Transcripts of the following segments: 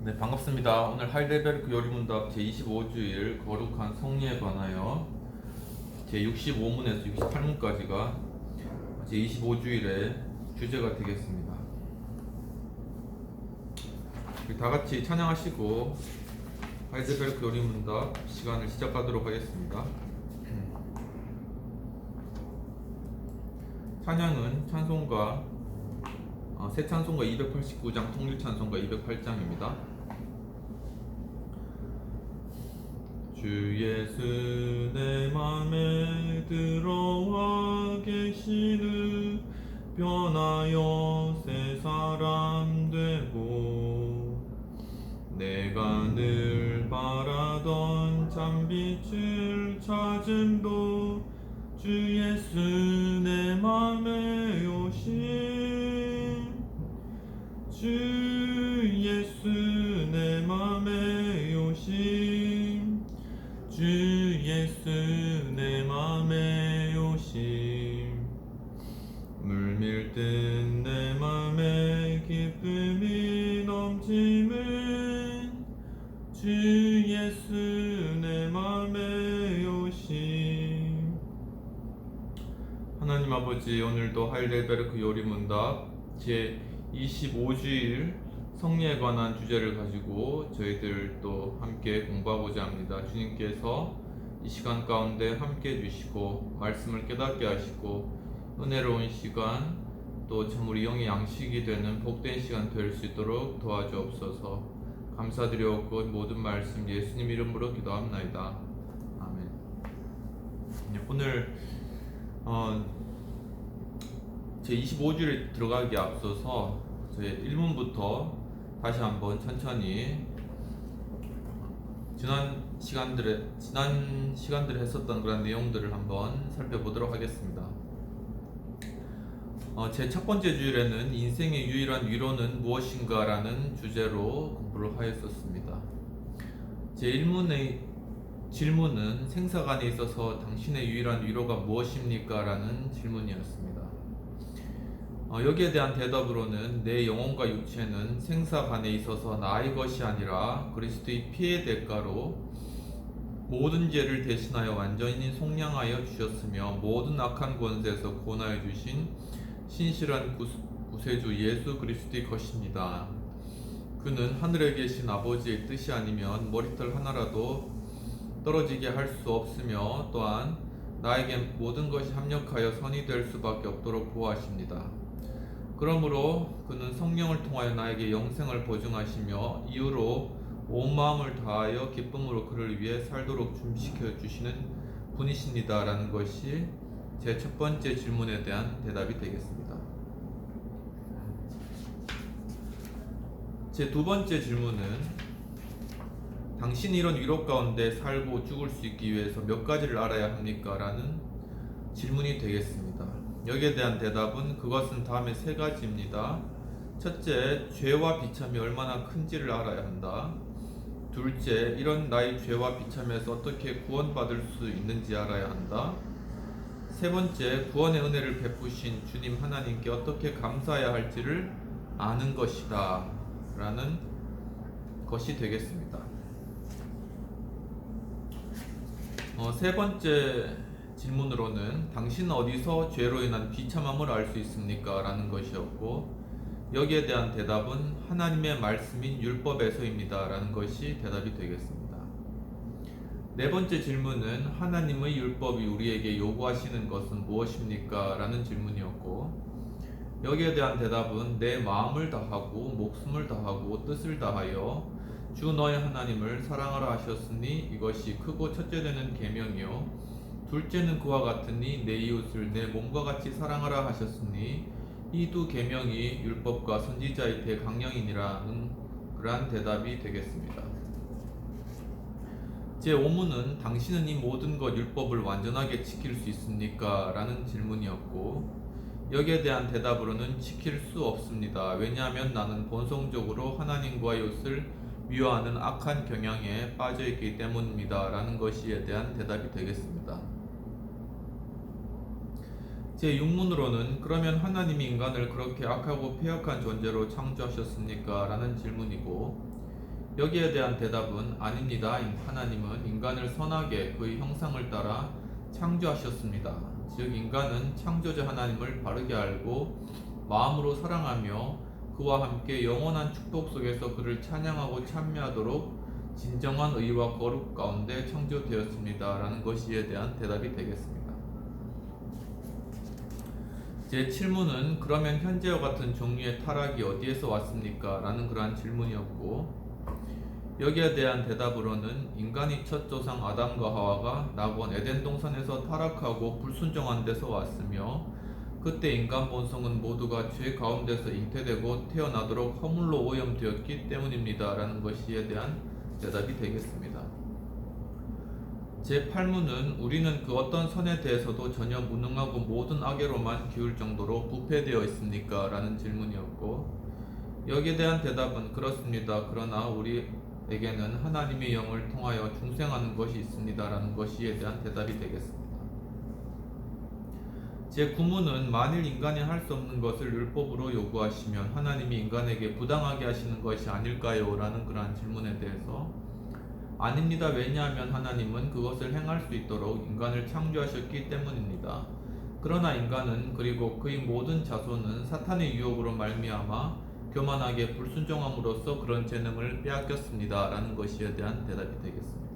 네, 반갑습니다. 오늘 하이델베르크 요리문답 제25주일 거룩한 성리에 관하여 제65문에서 68문까지가 제25주일의 주제가 되겠습니다. 다 같이 찬양하시고 하이델베르크 요리문답 시간을 시작하도록 하겠습니다. 찬양은 찬송가 새 찬송가 289장, 통일 찬송가 208장입니다. 주 예수 내 맘에 들어와 계시는 변하여 새 사람 되고 내가 늘 바라던 참빛을 찾음도 주 예수 내 맘에 오심 주 예수 내 맘에 오심 주 예수 내 맘에 오심 물밀듯 내 맘에 기쁨이 넘치는 주 예수 내 맘에 오심. 하나님 아버지, 오늘도 하이델베르크 요리문답 제25주일 성리에 관한 주제를 가지고 저희들 또 함께 공부하고자 합니다. 주님께서 이 시간 가운데 함께 해주시고 말씀을 깨닫게 하시고 은혜로운 시간 또 참 우리 영의 양식이 되는 복된 시간 될 수 있도록 도와주옵소서. 감사드리옵고 모든 말씀 예수님 이름으로 기도합나이다. 아멘. 오늘 제25주일에 들어가기 앞서서 저희 1문부터 다시 한번 천천히 지난 시간들에 했었던 그런 내용들을 한번 살펴보도록 하겠습니다. 제 첫 번째 주일에는 인생의 유일한 위로는 무엇인가 라는 주제로 공부를 하였었습니다. 제 1문의 질문은 생사간에 있어서 당신의 유일한 위로가 무엇입니까? 라는 질문이었습니다. 여기에 대한 대답으로는 내 영혼과 육체는 생사간에 있어서 나의 것이 아니라 그리스도의 피의 대가로 모든 죄를 대신하여 완전히 속량하여 주셨으며 모든 악한 권세에서 구원하여 주신 신실한 구세주 예수 그리스도의 것입니다. 그는 하늘에 계신 아버지의 뜻이 아니면 머리털 하나라도 떨어지게 할 수 없으며 또한 나에게 모든 것이 합력하여 선이 될 수밖에 없도록 보호하십니다. 그러므로 그는 성령을 통하여 나에게 영생을 보증하시며 이후로 온 마음을 다하여 기쁨으로 그를 위해 살도록 준비시켜 주시는 분이십니다. 라는 것이 제 첫 번째 질문에 대한 대답이 되겠습니다. 제 두 번째 질문은 당신이 이런 위로 가운데 살고 죽을 수 있기 위해서 몇 가지를 알아야 합니까? 라는 질문이 되겠습니다. 여기에 대한 대답은 그것은 다음에 세 가지입니다. 첫째, 죄와 비참이 얼마나 큰지를 알아야 한다. 둘째, 이런 나의 죄와 비참에서 어떻게 구원받을 수 있는지 알아야 한다. 세 번째, 구원의 은혜를 베푸신 주님 하나님께 어떻게 감사해야 할지를 아는 것이다. 라는 것이 되겠습니다. 세 번째 질문으로는 당신은 어디서 죄로 인한 비참함을 알 수 있습니까? 라는 것이었고 여기에 대한 대답은 하나님의 말씀인 율법에서입니다. 라는 것이 대답이 되겠습니다. 네 번째 질문은 하나님의 율법이 우리에게 요구하시는 것은 무엇입니까? 라는 질문이었고 여기에 대한 대답은 내 마음을 다하고 목숨을 다하고 뜻을 다하여 주 너의 하나님을 사랑하라 하셨으니 이것이 크고 첫째 되는 계명이요 둘째는 그와 같으니 내 이웃을 내 몸과 같이 사랑하라 하셨으니 이 두 계명이 율법과 선지자의 대강령이니라는 그러한 대답이 되겠습니다. 제 5문은 당신은 이 모든 것 율법을 완전하게 지킬 수 있습니까? 라는 질문이었고 여기에 대한 대답으로는 지킬 수 없습니다. 왜냐하면 나는 본성적으로 하나님과 이웃을 미워하는 악한 경향에 빠져있기 때문입니다. 라는 것에 대한 대답이 되겠습니다. 제6문으로는 그러면 하나님이 인간을 그렇게 악하고 폐역한 존재로 창조하셨습니까? 라는 질문이고 여기에 대한 대답은 아닙니다. 하나님은 인간을 선하게 그의 형상을 따라 창조하셨습니다. 즉 인간은 창조자 하나님을 바르게 알고 마음으로 사랑하며 그와 함께 영원한 축복 속에서 그를 찬양하고 찬미하도록 진정한 의와 거룩 가운데 창조되었습니다. 라는 것이 이에 대한 대답이 되겠습니다. 제 7문은 그러면 현재와 같은 종류의 타락이 어디에서 왔습니까? 라는 그러한 질문이었고, 여기에 대한 대답으로는 인간이 첫 조상 아담과 하와가 낙원 에덴 동산에서 타락하고 불순종한 데서 왔으며, 그때 인간 본성은 모두가 죄 가운데서 잉태되고 태어나도록 허물로 오염되었기 때문입니다. 라는 것이에 대한 대답이 되겠습니다. 제8문은 우리는 그 어떤 선에 대해서도 전혀 무능하고 모든 악에로만 기울 정도로 부패되어 있습니까? 라는 질문이었고, 여기에 대한 대답은 그렇습니다. 그러나 우리에게는 하나님의 영을 통하여 중생하는 것이 있습니다. 라는 것이에 대한 대답이 되겠습니다. 제9문은 만일 인간이 할 수 없는 것을 율법으로 요구하시면 하나님이 인간에게 부당하게 하시는 것이 아닐까요? 라는 그러한 질문에 대해서 아닙니다. 왜냐하면 하나님은 그것을 행할 수 있도록 인간을 창조하셨기 때문입니다. 그러나 인간은 그리고 그의 모든 자손은 사탄의 유혹으로 말미암아 교만하게 불순종함으로써 그런 재능을 빼앗겼습니다. 라는 것이에 대한 대답이 되겠습니다.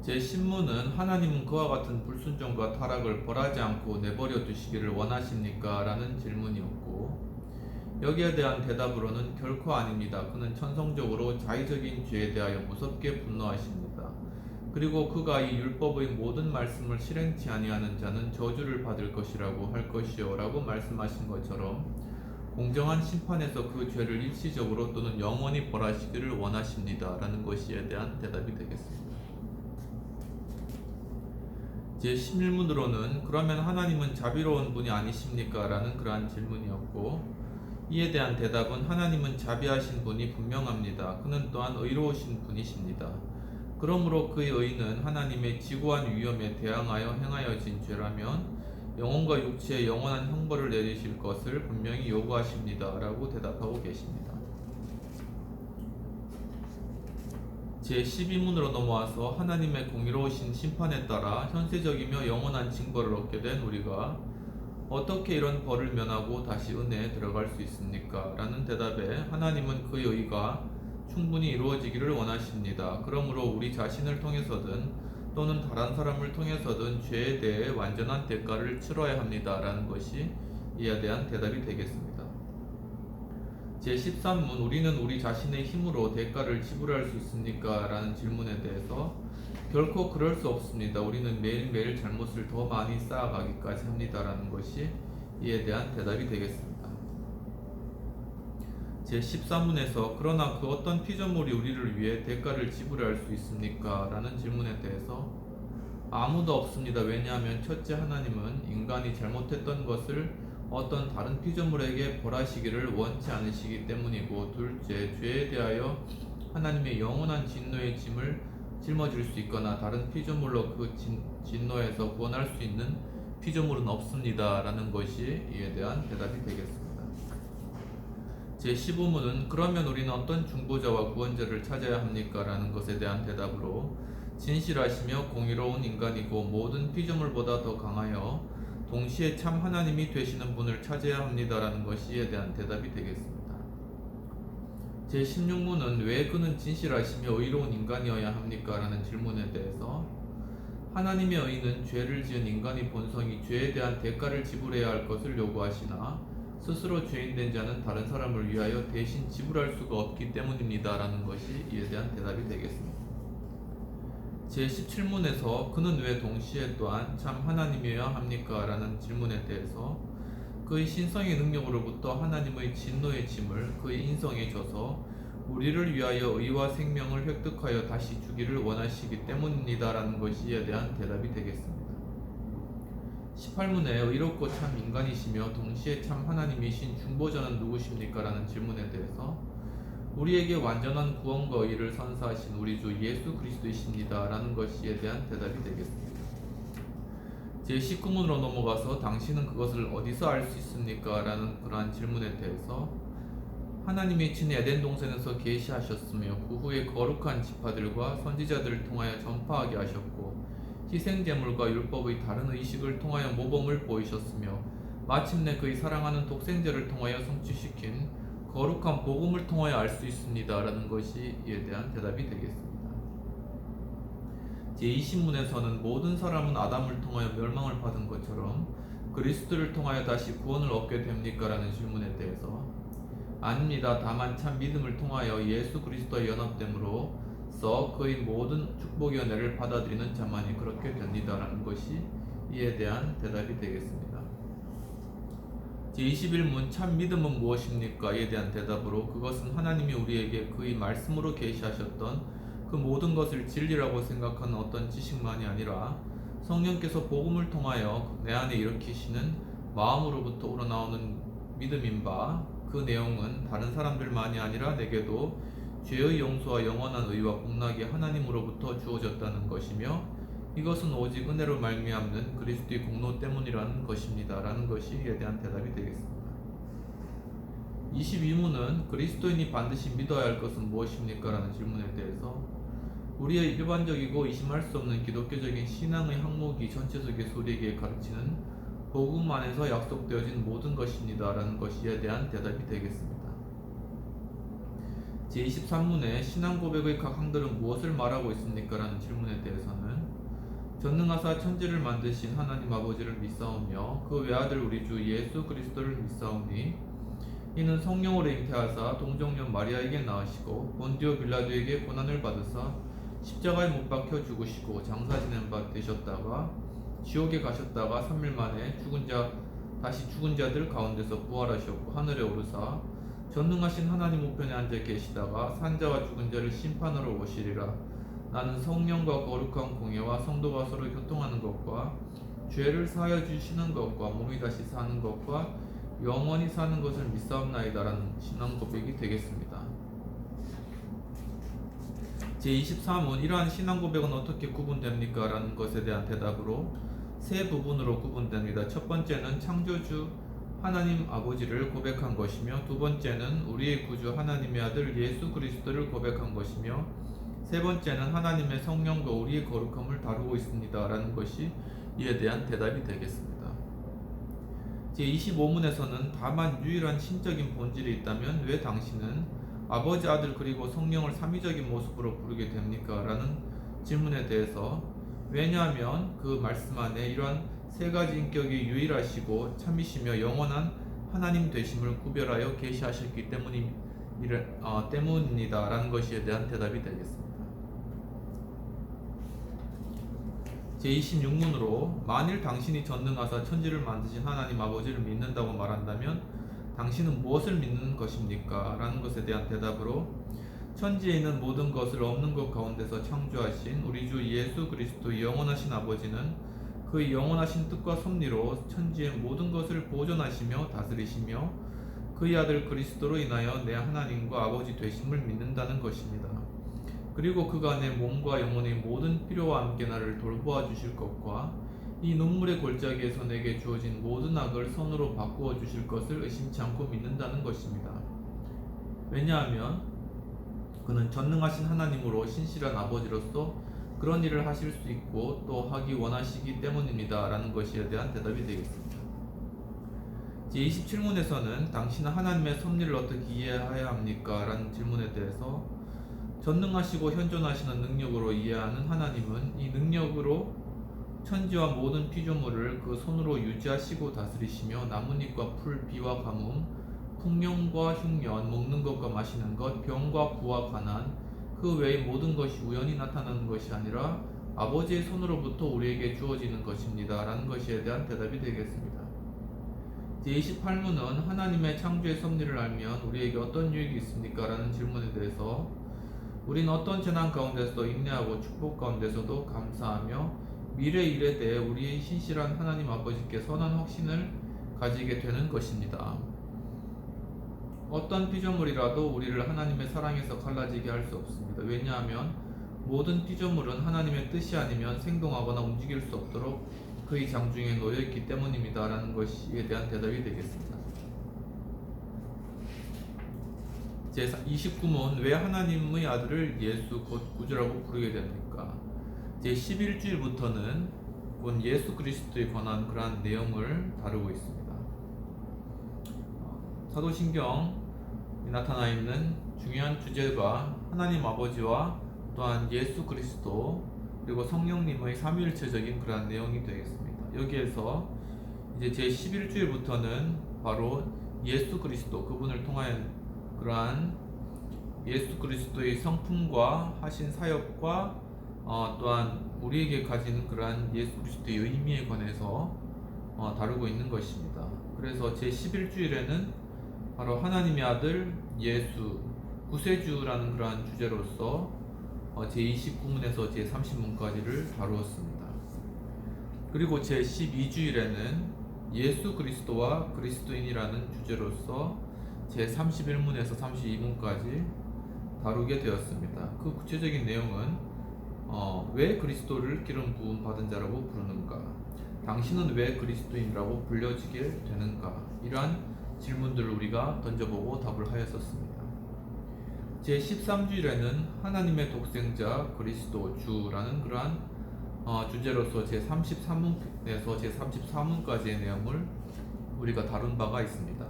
제10문은 하나님은 그와 같은 불순종과 타락을 벌하지 않고 내버려 두시기를 원하십니까? 라는 질문이었고, 여기에 대한 대답으로는 결코 아닙니다. 그는 천성적으로 자의적인 죄에 대하여 무섭게 분노하십니다. 그리고 그가 이 율법의 모든 말씀을 실행치 아니하는 자는 저주를 받을 것이라고 할 것이요 라고 말씀하신 것처럼 공정한 심판에서 그 죄를 일시적으로 또는 영원히 벌하시기를 원하십니다. 라는 것이에 대한 대답이 되겠습니다. 제11문으로는 그러면 하나님은 자비로운 분이 아니십니까? 라는 그러한 질문이었고, 이에 대한 대답은 하나님은 자비하신 분이 분명합니다. 그는 또한 의로우신 분이십니다. 그러므로 그의 의는 하나님의 지고한 위험에 대항하여 행하여진 죄라면 영혼과 육체에 영원한 형벌을 내리실 것을 분명히 요구하십니다. 라고 대답하고 계십니다. 제12문으로 넘어와서 하나님의 공의로우신 심판에 따라 현세적이며 영원한 징벌을 얻게 된 우리가 어떻게 이런 벌을 면하고 다시 은혜에 들어갈 수 있습니까? 라는 대답에 하나님은 그의 의가 충분히 이루어지기를 원하십니다. 그러므로 우리 자신을 통해서든 또는 다른 사람을 통해서든 죄에 대해 완전한 대가를 치러야 합니다. 라는 것이 이에 대한 대답이 되겠습니다. 제13문 우리는 우리 자신의 힘으로 대가를 지불할 수 있습니까? 라는 질문에 대해서 결코 그럴 수 없습니다. 우리는 매일매일 잘못을 더 많이 쌓아가기까지 합니다. 라는 것이 이에 대한 대답이 되겠습니다. 제13문에서 그러나 그 어떤 피조물이 우리를 위해 대가를 지불할 수 있습니까? 라는 질문에 대해서 아무도 없습니다. 왜냐하면 첫째 하나님은 인간이 잘못했던 것을 어떤 다른 피조물에게 벌하시기를 원치 않으시기 때문이고, 둘째 죄에 대하여 하나님의 영원한 진노의 짐을 짊어질 수 있거나 다른 피조물로 그 진노에서 구원할 수 있는 피조물은 없습니다. 라는 것이 이에 대한 대답이 되겠습니다. 제15문은 그러면 우리는 어떤 중보자와 구원자를 찾아야 합니까? 라는 것에 대한 대답으로 진실하시며 공의로운 인간이고 모든 피조물보다 더 강하여 동시에 참 하나님이 되시는 분을 찾아야 합니다라는 것이 이에 대한 대답이 되겠습니다. 제16문은 왜 그는 진실하시며 의로운 인간이어야 합니까? 라는 질문에 대해서 하나님의 의는 죄를 지은 인간의 본성이 죄에 대한 대가를 지불해야 할 것을 요구하시나 스스로 죄인된 자는 다른 사람을 위하여 대신 지불할 수가 없기 때문입니다. 라는 것이 이에 대한 대답이 되겠습니다. 제17문에서 그는 왜 동시에 또한 참 하나님이어야 합니까? 라는 질문에 대해서 그의 신성의 능력으로부터 하나님의 진노의 짐을 그의 인성에 져서 우리를 위하여 의와 생명을 획득하여 다시 주기를 원하시기 때문입니다. 라는 것이 이에 대한 대답이 되겠습니다. 18문에 의롭고 참 인간이시며 동시에 참 하나님이신 중보자는 누구십니까? 라는 질문에 대해서 우리에게 완전한 구원과 의를 선사하신 우리 주 예수 그리스도이십니다. 라는 것이에 대한 대답이 되겠습니다. 제19문으로 넘어가서 당신은 그것을 어디서 알 수 있습니까? 라는 그러한 질문에 대해서 하나님이 친히 에덴 동산에서 계시하셨으며 그 후에 거룩한 지파들과 선지자들을 통하여 전파하게 하셨고 희생제물과 율법의 다른 의식을 통하여 모범을 보이셨으며 마침내 그의 사랑하는 독생자를 통하여 성취시킨 거룩한 복음을 통하여 알 수 있습니다. 라는 것이 이에 대한 대답이 되겠습니다. 제20문에서는 모든 사람은 아담을 통하여 멸망을 받은 것처럼 그리스도를 통하여 다시 구원을 얻게 됩니까? 라는 질문에 대해서 아닙니다. 다만 참 믿음을 통하여 예수 그리스도의 연합됨으로써 그의 모든 축복의 은혜를 받아들이는 자만이 그렇게 됩니다. 라는 것이 이에 대한 대답이 되겠습니다. 제21문 참 믿음은 무엇입니까? 이에 대한 대답으로 그것은 하나님이 우리에게 그의 말씀으로 계시하셨던 그 모든 것을 진리라고 생각하는 어떤 지식만이 아니라 성령께서 복음을 통하여 내 안에 일으키시는 마음으로부터 우러나오는 믿음인 바 그 내용은 다른 사람들만이 아니라 내게도 죄의 용서와 영원한 의와 복락이 하나님으로부터 주어졌다는 것이며 이것은 오직 은혜로 말미암는 그리스도의 공로 때문이라는 것입니다. 라는 것이 이에 대한 대답이 되겠습니다. 22문은 그리스도인이 반드시 믿어야 할 것은 무엇입니까? 라는 질문에 대해서 우리의 일반적이고 의심할 수 없는 기독교적인 신앙의 항목이 전체 속에서 우리에게 가르치는 복음 안에서 약속되어진 모든 것입니다. 라는 것이에 대한 대답이 되겠습니다. 제23문의 신앙 고백의 각 항들은 무엇을 말하고 있습니까? 라는 질문에 대해서는 전능하사 천지를 만드신 하나님 아버지를 믿사오며 그 외아들 우리 주 예수 그리스도를 믿사오니 이는 성령으로 잉태하사 동정녀 마리아에게 낳으시고 본디오 빌라도에게 고난을 받으사 십자가에 못 박혀 죽으시고 장사 지낸 바 되셨다가 지옥에 가셨다가 3일 만에 다시 죽은 자들 가운데서 부활하셨고 하늘에 오르사 전능하신 하나님 우편에 앉아 계시다가 산자와 죽은 자를 심판하러 오시리라. 나는 성령과 거룩한 공예와 성도가 서로 교통하는 것과 죄를 사하여 주시는 것과 몸이 다시 사는 것과 영원히 사는 것을 믿사옵나이다라는 신앙 고백이 되겠습니다. 제23문 이러한 신앙 고백은 어떻게 구분됩니까? 라는 것에 대한 대답으로 세 부분으로 구분됩니다. 첫 번째는 창조주 하나님 아버지를 고백한 것이며 두 번째는 우리의 구주 하나님의 아들 예수 그리스도를 고백한 것이며 세 번째는 하나님의 성령과 우리의 거룩함을 다루고 있습니다. 라는 것이 이에 대한 대답이 되겠습니다. 제25문에서는 다만 유일한 신적인 본질이 있다면 왜 당신은 아버지, 아들 그리고 성령을 삼위적인 모습으로 부르게 됩니까? 라는 질문에 대해서 왜냐하면 그 말씀 안에 이러한 세 가지 인격이 유일하시고 참이시며 영원한 하나님 되심을 구별하여 계시하셨기 때문입니다. 라는 것에 대한 대답이 되겠습니다. 제26문으로 만일 당신이 전능하사 천지를 만드신 하나님 아버지를 믿는다고 말한다면 당신은 무엇을 믿는 것입니까? 라는 것에 대한 대답으로 천지에 있는 모든 것을 없는 것 가운데서 창조하신 우리 주 예수 그리스도의 영원하신 아버지는 그의 영원하신 뜻과 섭리로 천지의 모든 것을 보존하시며 다스리시며 그의 아들 그리스도로 인하여 내 하나님과 아버지 되심을 믿는다는 것입니다. 그리고 그가 내 몸과 영혼의 모든 필요와 함께 나를 돌보아 주실 것과 이 눈물의 골짜기에서 내게 주어진 모든 악을 선으로 바꾸어 주실 것을 의심치 않고 믿는다는 것입니다. 왜냐하면 그는 전능하신 하나님으로 신실한 아버지로서 그런 일을 하실 수 있고 또 하기 원하시기 때문입니다. 라는 것에 대한 대답이 되겠습니다. 제27문에서는 당신은 하나님의 섭리를 어떻게 이해해야 합니까? 라는 질문에 대해서 전능하시고 현존하시는 능력으로 이해하는 하나님은 이 능력으로 천지와 모든 피조물을 그 손으로 유지하시고 다스리시며 나뭇잎과 풀, 비와 가뭄, 풍년과 흉년, 먹는 것과 마시는 것, 병과 부와 가난, 그 외의 모든 것이 우연히 나타나는 것이 아니라 아버지의 손으로부터 우리에게 주어지는 것입니다. 라는 것에 대한 대답이 되겠습니다. 제28문은 하나님의 창조의 섭리를 알면 우리에게 어떤 유익이 있습니까? 라는 질문에 대해서 우리는 어떤 재난 가운데서도 인내하고 축복 가운데서도 감사하며 미래 일에 대해 우리의 신실한 하나님 아버지께 선한 확신을 가지게 되는 것입니다. 어떤 피조물이라도 우리를 하나님의 사랑에서 갈라지게 할 수 없습니다. 왜냐하면 모든 피조물은 하나님의 뜻이 아니면 생동하거나 움직일 수 없도록 그의 장중에 놓여있기 때문입니다. 라는 것에 대한 대답이 되겠습니다. 제29문 왜 하나님의 아들을 예수 곧 구주라고 부르게 됩니까? 제11주일부터는 곧 예수 그리스도에 관한 그러한 내용을 다루고 있습니다. 사도신경에 나타나 있는 중요한 주제가 하나님 아버지와 또한 예수 그리스도 그리고 성령님의 삼위일체적인 그러한 내용이 되겠습니다. 여기에서 이제 제11주일부터는 바로 예수 그리스도 그분을 통한 그러한 예수 그리스도의 성품과 하신 사역과 또한 우리에게 가진 그러한 예수 그리스도의 의미에 관해서 다루고 있는 것입니다. 그래서 제11주일에는 바로 하나님의 아들 예수 구세주라는 그러한 주제로서 제29문에서 제30문까지를 다루었습니다. 그리고 제12주일에는 예수 그리스도와 그리스도인이라는 주제로서 제31문에서 32문까지 다루게 되었습니다. 그 구체적인 내용은 왜 그리스도를 기름 부음 받은 자라고 부르는가? 당신은 왜 그리스도인이라고 불려지게 되는가? 이러한 질문들을 우리가 던져보고 답을 하였었습니다. 제13주일에는 하나님의 독생자 그리스도 주라는 그러한 주제로서 제33문에서 제34문까지의 내용을 우리가 다룬 바가 있습니다.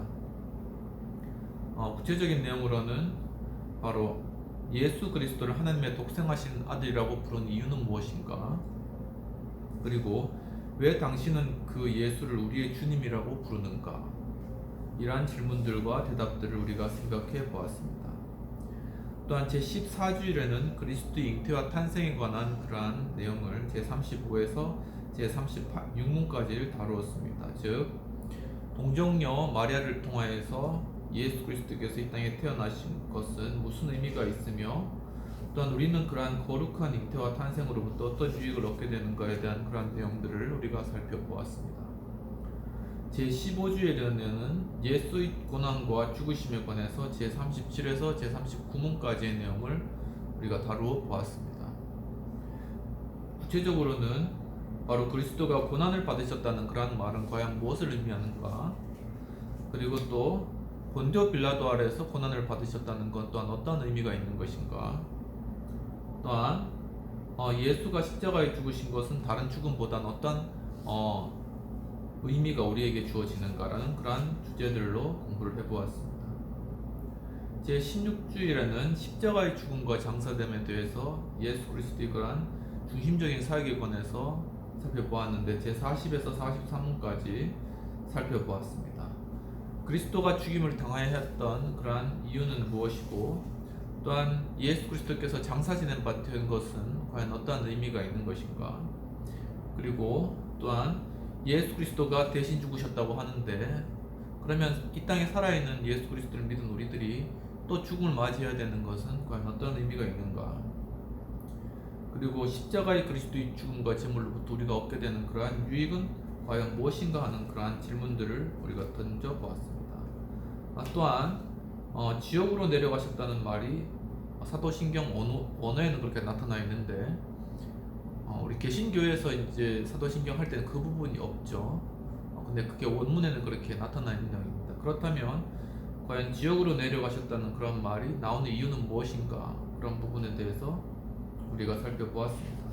구체적인 내용으로는 바로 예수 그리스도를 하나님의 독생하신 아들이라고 부른 이유는 무엇인가? 그리고 왜 당신은 그 예수를 우리의 주님이라고 부르는가? 이러한 질문들과 대답들을 우리가 생각해 보았습니다. 또한 제14주일에는 그리스도의 잉태와 탄생에 관한 그러한 내용을 제35에서 제36문까지를 다루었습니다. 즉 동정녀 마리아를 통하여서 예수 그리스도께서 이 땅에 태어나신 것은 무슨 의미가 있으며 또한 우리는 그러한 거룩한 잉태와 탄생으로부터 어떤 유익을 얻게 되는가에 대한 그러한 내용들을 우리가 살펴보았습니다. 제15주일에는 예수의 고난과 죽으심에 관해서 제37에서 제39문까지의 내용을 우리가 다루어 보았습니다. 구체적으로는 바로 그리스도가 고난을 받으셨다는 그러한 말은 과연 무엇을 의미하는가? 그리고 또 본디오 빌라도 아래에서 고난을 받으셨다는 것 또한 어떤 의미가 있는 것인가? 또한 예수가 십자가에 죽으신 것은 다른 죽음보다는 어떤 의미가 우리에게 주어지는가라는 그러한 주제들로 공부를 해보았습니다. 제16주일에는 십자가의 죽음과 장사됨에 대해서 예수 그리스도의 그러한 중심적인 사역에 관해서 살펴보았는데 제40에서 43문까지 살펴보았습니다. 그리스도가 죽임을 당하여 했던 그러한 이유는 무엇이고 또한 예수 그리스도께서 장사 지낸 바 된 것은 과연 어떠한 의미가 있는 것인가? 그리고 또한 예수 그리스도가 대신 죽으셨다고 하는데 그러면 이 땅에 살아있는 예수 그리스도를 믿은 우리들이 또 죽음을 맞이해야 되는 것은 과연 어떤 의미가 있는가? 그리고 십자가의 그리스도의 죽음과 제물로부터 우리가 얻게 되는 그러한 유익은 과연 무엇인가 하는 그러한 질문들을 우리가 던져보았습니다. 또한 지옥으로 내려가셨다는 말이 사도신경 원어에는 그렇게 나타나 있는데 우리 개신교에서 이제 사도신경 할 때는 그 부분이 없죠. 근데 그게 원문에는 그렇게 나타나 있는 내용입니다. 그렇다면 과연 지옥으로 내려가셨다는 그런 말이 나오는 이유는 무엇인가? 그런 부분에 대해서 우리가 살펴보았습니다.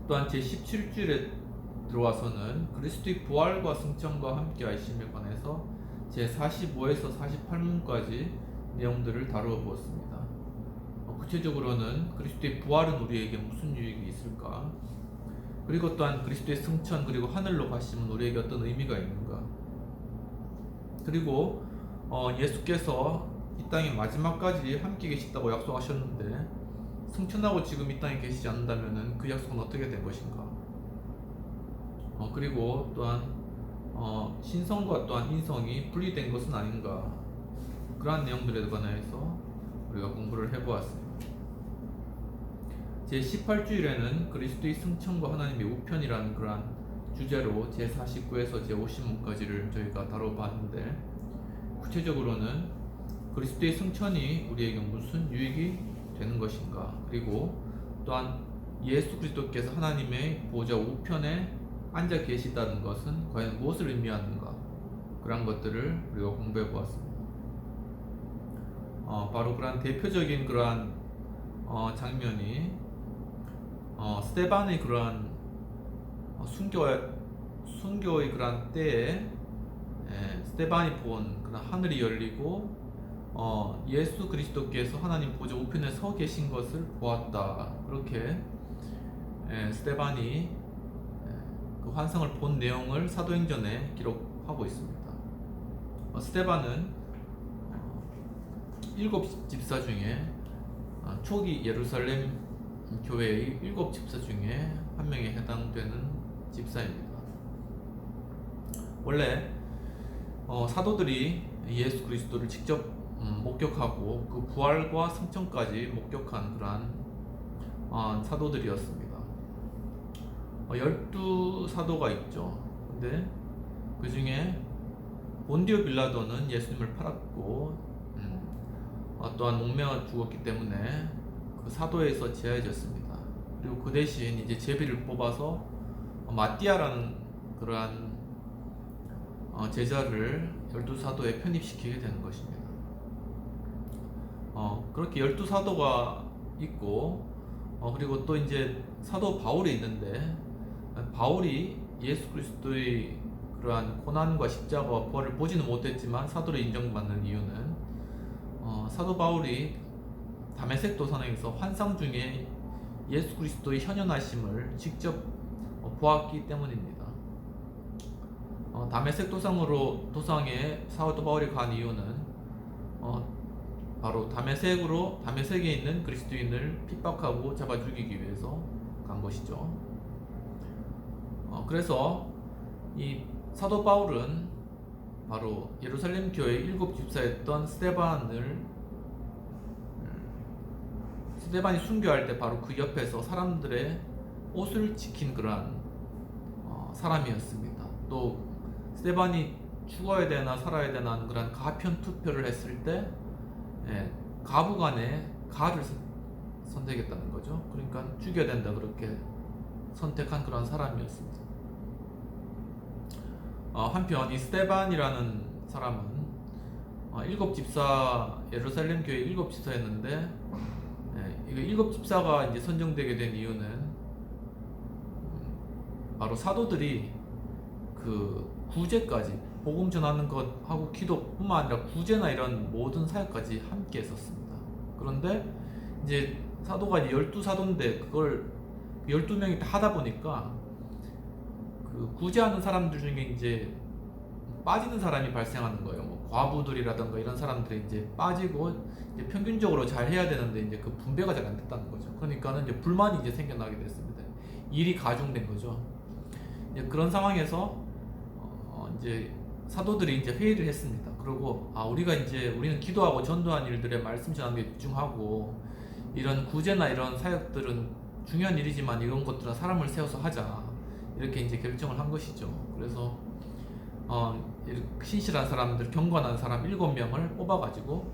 또한 제17주일에 들어와서는 그리스도의 부활과 승천과 함께 하심에 관해서 제45에서 48문까지 내용들을 다루어 보았습니다. 구체적으로는 그리스도의 부활은 우리에게 무슨 유익이 있을까? 그리고 또한 그리스도의 승천 그리고 하늘로 가심은 우리에게 어떤 의미가 있는가? 그리고 예수께서 이 땅에 마지막까지 함께 계시다고 약속하셨는데 승천하고 지금 이 땅에 계시지 않는다면 그 약속은 어떻게 된 것인가? 그리고 또한 신성과 또한 인성이 분리된 것은 아닌가? 그러한 내용들에 관해서 우리가 공부를 해보았습니다. 제18주일에는 그리스도의 승천과 하나님의 우편이라는 그러한 주제로 제49에서 제50문까지를 저희가 다뤄봤는데 구체적으로는 그리스도의 승천이 우리에게 무슨 유익이 되는 것인가? 그리고 또한 예수 그리스도께서 하나님의 보좌 우편에 앉아 계시다는 것은 과연 무엇을 의미하는가? 그런 것들을 우리가 공부해 보았습니다. 바로 그러한 대표적인 그러한 장면이 스데반의 그러한 순교의 그러한 때에 스데반이 본 그런 하늘이 열리고 예수 그리스도께서 하나님 보좌 우편에 서 계신 것을 보았다. 그렇게 스데반이 그 환상을 본 내용을 사도행전에 기록하고 있습니다. 스데반은 7집사 중에 초기 예루살렘 교회의 7집사 중에 한 명에 해당되는 집사입니다. 원래 사도들이 예수 그리스도를 직접 목격하고 그 부활과 승천까지 목격한 그러한 사도들이었습니다. 12사도가 있죠. 근데 그 중에 본디오 빌라도는 예수님을 팔았고 또한 목매어 죽었기 때문에 그 사도에서 제하해졌습니다. 그리고 그 대신 이제 제비를 뽑아서 마띠아라는 그러한 제자를 12사도에 편입시키게 되는 것입니다. 그렇게 12사도가 있고 그리고 또 이제 사도 바울이 있는데, 바울이 예수 그리스도의 그러한 고난과 십자가와 부활을 보지는 못했지만 사도로 인정받는 이유는 사도 바울이 다메섹 도상에서 환상 중에 예수 그리스도의 현현하심을 직접 보았기 때문입니다. 다메섹 도상에 사도 바울이 간 이유는 바로 다메섹에 있는 그리스도인을 핍박하고 잡아 죽이기 위해서 간 것이죠. 그래서 이 사도 바울은 바로 예루살렘 교회 7집사였던 스데반이 순교할 때 바로 그 옆에서 사람들의 옷을 지킨 그러한 사람이었습니다. 또 스데반이 죽어야 되나 살아야 되나 하는 그런 가편 투표를 했을 때 가부간에 가를 선택했다는 거죠. 그러니까 죽여야 된다 그렇게 선택한 그런 사람이었습니다. 한편 이 스데반이라는 사람은 7집사, 예루살렘 교회 7집사였는데 이거 7집사가 이제 선정되게 된 이유는 바로 사도들이 그 구제까지 복음 전하는 것하고 기도뿐만 아니라 구제나 이런 모든 사역까지 함께 했었습니다. 그런데 이제 사도가 이제 12사도인데 그걸 12명이 다 하다 보니까 그 구제하는 사람들 중에 이제 빠지는 사람이 발생하는 거예요. 뭐 과부들이라든가 이런 사람들이 이제 빠지고 이제 평균적으로 잘 해야 되는데 이제 그 분배가 잘 안 됐다는 거죠. 그러니까는 이제 불만이 이제 생겨나게 됐습니다. 일이 가중된 거죠. 이제 그런 상황에서 이제 사도들이 이제 회의를 했습니다. 그리고 우리는 기도하고 전도한 일들에 말씀 전하는 데 집중하고 이런 구제나 이런 사역들은 중요한 일이지만 이런 것들은 사람을 세워서 하자. 이렇게 이제 결정을 한 것이죠. 그래서 신실한 사람들, 경건한 사람 7명을 뽑아가지고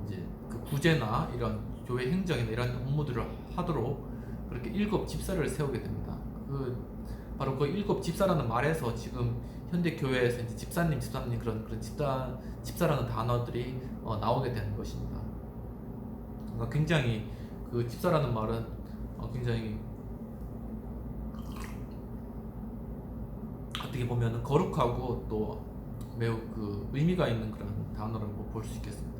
이제 그 구제나 이런 교회 행정이나 이런 업무들을 하도록 그렇게 7집사를 세우게 됩니다. 바로 그 7집사라는 말에서 지금 현대 교회에서 이제 집사님 그런 집사라는 단어들이 나오게 되는 것입니다. 그러니까 굉장히 그 집사라는 말은 굉장히 어떻게 보면 거룩하고 또 매우 그 의미가 있는 그런 단어라고 볼 수 있겠습니다.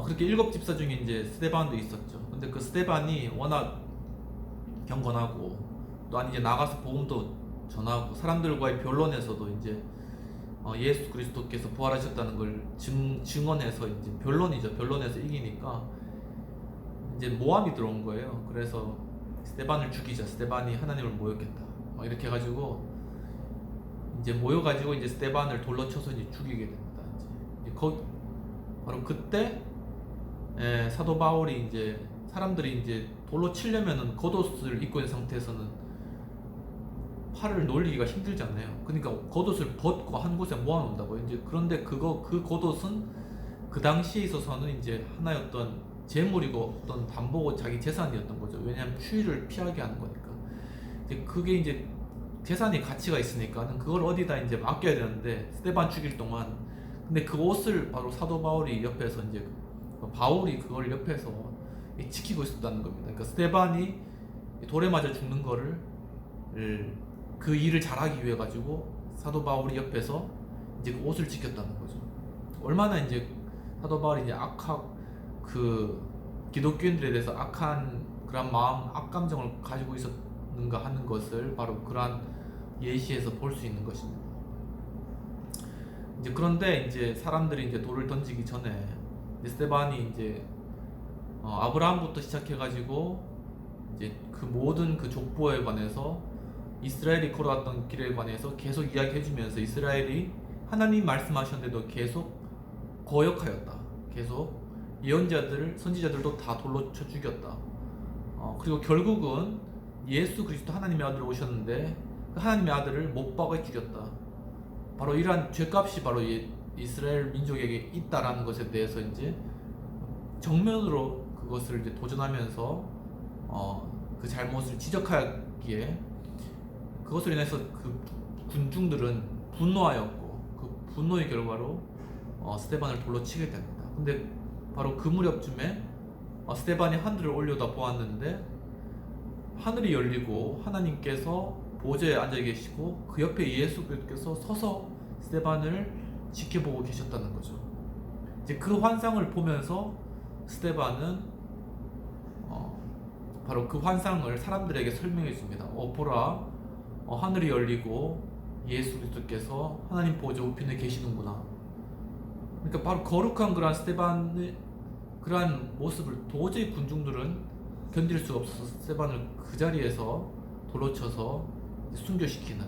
그렇게 7집사 중에 이제 스데반도 있었죠. 근데 그 스데반이 워낙 경건하고 또한 이제 나가서 복음도 전하고 사람들과의 변론에서도 이제 예수 그리스도께서 부활하셨다는 걸 증언해서 이제 변론에서 이기니까 이제 모함이 들어온 거예요. 그래서 스데반을 죽이자. 스데반이 하나님을 모욕했다. 이렇게 해가지고 이제 모여가지고 이제 스데반을 돌로 쳐서 이제 죽이게 됩니다. 이제 바로 그때 사도 바울이 이제 사람들이 이제 돌로 치려면은 겉옷을 입고 있는 상태에서는 팔을 놀리기가 힘들잖아요. 그러니까 겉옷을 벗고 한 곳에 모아놓는다고요. 이제 그런데 그 겉옷은 그 당시에 있어서는 이제 하나의 어떤 재물이고 어떤 담보고 자기 재산이었던 거죠. 왜냐하면 추위를 피하게 하는 거니까. 이제 그게 이제 재산이 가치가 있으니까는 그걸 어디다 이제 맡겨야 되는데 스데반 죽일 동안 근데 그 옷을 바로 사도 바울이 옆에서 이제 바울이 그걸 옆에서 지키고 있었다는 겁니다. 그러니까 스데반이 돌에 맞아 죽는 거를 그 일을 잘하기 위해 가지고 사도 바울이 옆에서 이제 그 옷을 지켰다는 거죠. 얼마나 이제 사도 바울이 이제 그 기독교인들에 대해서 악한 그런 마음, 악감정을 가지고 있었는가 하는 것을 바로 그러한 예시에서 볼 수 있는 것입니다. 이제 그런데 이제 사람들이 이제 돌을 던지기 전에 스데반이 이제 아브라함부터 시작해가지고 이제 그 모든 그 족보에 관해서 이스라엘이 걸어왔던 길에 관해서 계속 이야기해주면서 이스라엘이 하나님 말씀하셨는데도 계속 거역하였다. 계속 예언자들, 선지자들도 다 돌로 쳐 죽였다. 그리고 결국은 예수 그리스도 하나님의 아들 오셨는데 그 하나님의 아들을 못 박아 죽였다. 바로 이러한 죄값이 바로 이스라엘 민족에게 있다라는 것에 대해서 이제 정면으로 그것을 이제 도전하면서 그 잘못을 지적하기에 그것으로 인해서 그 군중들은 분노하였고 그 분노의 결과로 스데반을 돌로 치게 됩니다. 근데 바로 그 무렵쯤에 스데반이 하늘을 올려다 보았는데 하늘이 열리고 하나님께서 보좌에 앉아 계시고 그 옆에 예수께서 서서 스데반을 지켜보고 계셨다는 거죠. 이제 그 환상을 보면서 스데반은 바로 그 환상을 사람들에게 설명해 줍니다. 보라, 하늘이 열리고 예수 그리스도께서 하나님 보좌 우편에 계시는구나. 그러니까 바로 거룩한 그러한 스데반의 그러한 모습을 도저히 군중들은 견딜 수가 없어서 스데반을 그 자리에서 돌로 쳐서 순교시키는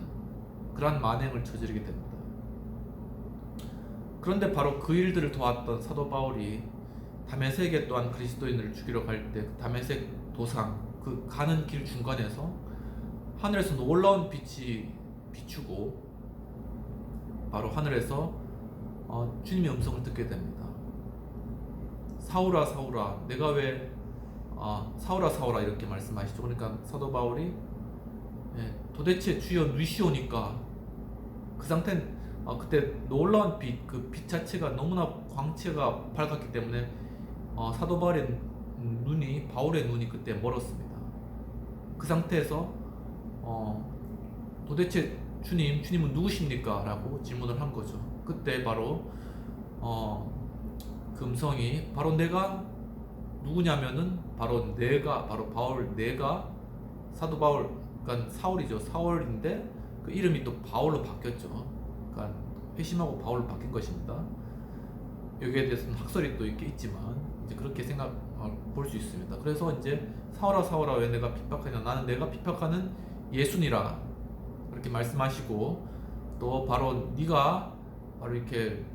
그러한 만행을 저지르게 됩니다. 그런데 바로 그 일들을 도왔던 사도 바울이 다메섹에 또한 그리스도인을 죽이러 갈 때 다메섹 도상 그 가는 길 중간에서 하늘에서 놀라운 빛이 비추고 바로 하늘에서 주님의 음성을 듣게 됩니다. 사울아 사울아 내가 왜 사울아 사울아 이렇게 말씀하시죠. 그러니까 사도 바울이 도대체 주여 누이시오니까 그 상태는 그때 놀라운 빛, 그 빛 자체가 너무나 광채가 밝았기 때문에 사도 바울의 눈이 그때 멀었습니다. 그 상태에서 도대체 주님은 누구십니까? 라고 질문을 한 거죠. 그때 바로 그 음성이 바로 내가 누구냐면은 바로 내가 사도 바울, 그러니까 사울이죠. 사울인데 그 이름이 또 바울로 바뀌었죠. 그러니까 회심하고 바울로 바뀐 것입니다. 여기에 대해서는 학설이 또 이렇게 있지만 이제 그렇게 볼 수 있습니다. 그래서 이제 사울아 사울아 왜 내가 핍박하냐, 나는 내가 핍박하는 예수니라 그렇게 말씀하시고, 또 바로 네가 바로 이렇게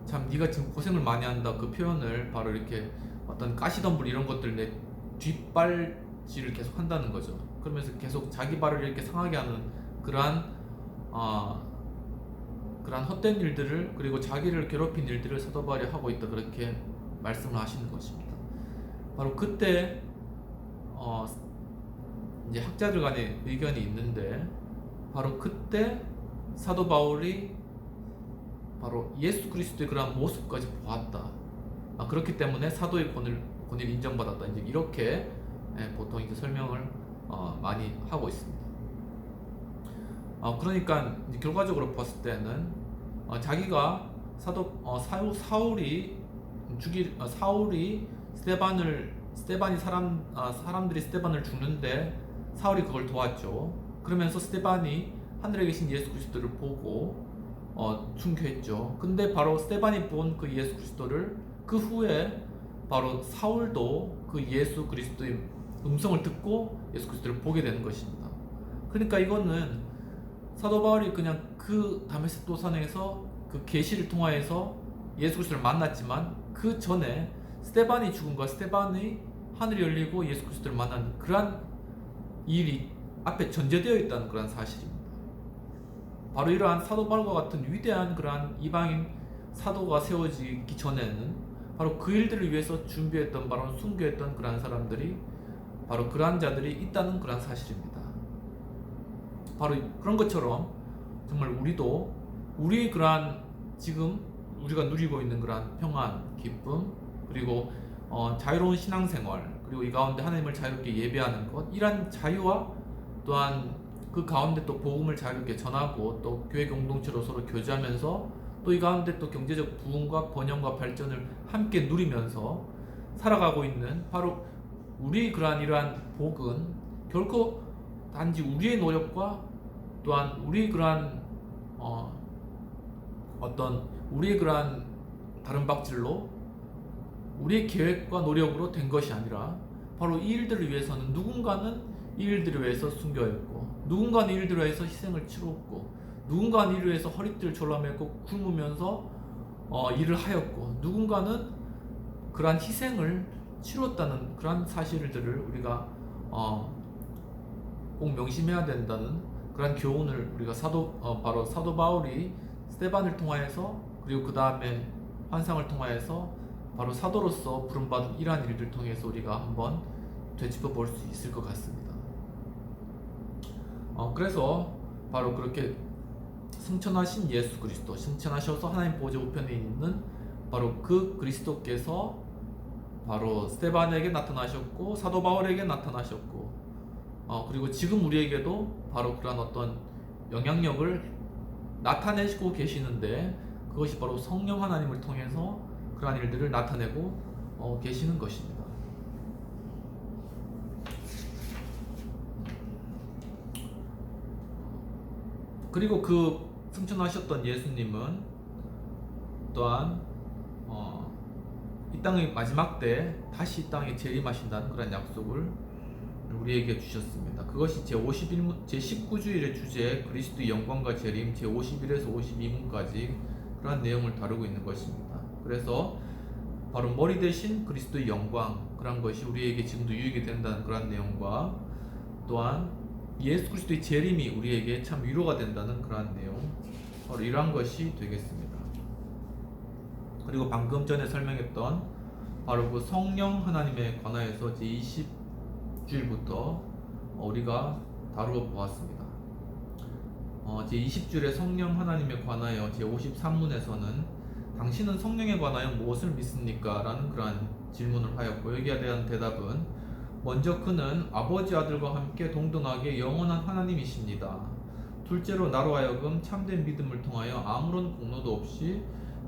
참 네가 지금 고생을 많이 한다 그 표현을 바로 이렇게 어떤 가시덤불 이런 것들 내 뒷발질을 계속 한다는 거죠. 그러면서 계속 자기 발을 이렇게 상하게 하는 그러한 헛된 일들을, 그리고 자기를 괴롭힌 일들을 사도 바울이 하고 있다 그렇게 말씀을 하시는 것입니다. 바로 그때 이제 학자들 간의 의견이 있는데 바로 그때 사도 바울이 바로 예수 그리스도의 그러한 모습까지 보았다. 그렇기 때문에 사도의 권위를 인정받았다. 이제 이렇게 보통 이제 설명을 많이 하고 있습니다. 그러니까 이제 결과적으로 봤을 때는 자기가 사울이 사람들이 스데반을 죽는데 사울이 그걸 도왔죠. 그러면서 스데반이 하늘에 계신 예수 그리스도를 보고 순교했죠. 근데 바로 스데반이 본 그 예수 그리스도를 그 후에 바로 사울도 그 예수 그리스도의 음성을 듣고 예수 그리스도를 보게 되는 것입니다. 그러니까 이거는 사도 바울이 그냥 그 다메섹 도산에서 그 계시를 통하여서 예수 그리스도를 만났지만 그 전에 스데반이 죽음과 스데반의 하늘이 열리고 예수 그리스도를 만난 그러한 일이 앞에 전제되어 있다는 그런 사실입니다. 바로 이러한 사도 바울과 같은 위대한 그러한 이방인 사도가 세워지기 전에는 바로 그 일들을 위해서 준비했던, 바로 순교했던 그러한 사람들이, 바로 그러한 자들이 있다는 그러한 사실입니다. 바로 그런 것처럼 정말 우리도 우리 그러한 지금 우리가 누리고 있는 그러한 평안, 기쁨, 그리고 자유로운 신앙생활, 그리고 이 가운데 하나님을 자유롭게 예배하는 것, 이러한 자유와 또한 그 가운데 또 복음을 자유롭게 전하고 또 교회 공동체로 서로 교제하면서 또 이 가운데 또 경제적 부흥과 번영과 발전을 함께 누리면서 살아가고 있는 바로 우리 그러한 이러한 복은 결코 단지 우리의 노력과 또한 우리 그러한 어떤 우리의 그러한 다른 박질로 우리의 계획과 노력으로 된 것이 아니라 바로 이 일들을 위해서는 누군가는 이 일들을 위해서 순교했고 누군가는 이 일들을 위해서 희생을 치렀고 누군가는 이 일을 위해서 허리띠를 졸라매고 굶으면서 일을 하였고 누군가는 그러한 희생을 치렀다는 그러한 사실들을 우리가 꼭 명심해야 된다는 그러한 교훈을 우리가 바로 사도 바울이 스데반을 통하여서 그리고 그 다음에 환상을 통하여서 바로 사도로서 부름받은 이러한 일들 통해서 우리가 한번 되짚어 볼 수 있을 것 같습니다. 그래서 바로 그렇게 승천하신 예수 그리스도, 승천하셔서 하나님 보좌 우편에 있는 바로 그 그리스도께서 바로 스데반에게 나타나셨고 사도 바울에게 나타나셨고 그리고 지금 우리에게도 바로 그런 어떤 영향력을 나타내시고 계시는데 그것이 바로 성령 하나님을 통해서 그러한 일들을 나타내고 계시는 것입니다. 그리고 그 승천하셨던 예수님은 또한 이 땅의 마지막 때 다시 이 땅에 재림하신다는 그런 약속을 우리에게 주셨습니다. 그것이 제19주일의 주제 그리스도의 영광과 재림 제51에서 52문까지 그러한 내용을 다루고 있는 것입니다. 그래서 바로 머리 대신 그리스도의 영광 그런 것이 우리에게 지금도 유익이 된다는 그런 내용과 또한 예수 그리스도의 재림이 우리에게 참 위로가 된다는 그러한 내용 바로 이러한 것이 되겠습니다. 그리고 방금 전에 설명했던 바로 그 성령 하나님에 관하여서 제20주일부터 우리가 다루어 보았습니다. 제20주일에 성령 하나님에 관하여 제53문에서는 당신은 성령에 관하여 무엇을 믿습니까? 라는 그러한 질문을 하였고 여기에 대한 대답은 먼저 그는 아버지 아들과 함께 동등하게 영원한 하나님이십니다. 둘째로 나로 하여금 참된 믿음을 통하여 아무런 공로도 없이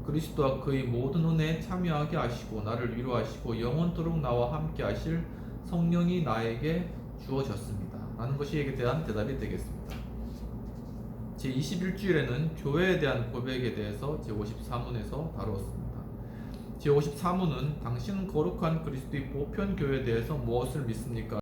그리스도와 그의 모든 은혜에 참여하게 하시고 나를 위로하시고 영원토록 나와 함께 하실 성령이 나에게 주어졌습니다. 라는 것이 여기에 대한 대답이 되겠습니다. 제21주일에는 교회에 대한 고백에 대해서 제53문에서 다루었습니다. 제54문은 당신은 거룩한 그리스도의 보편 교회에 대해서 무엇을 믿습니까?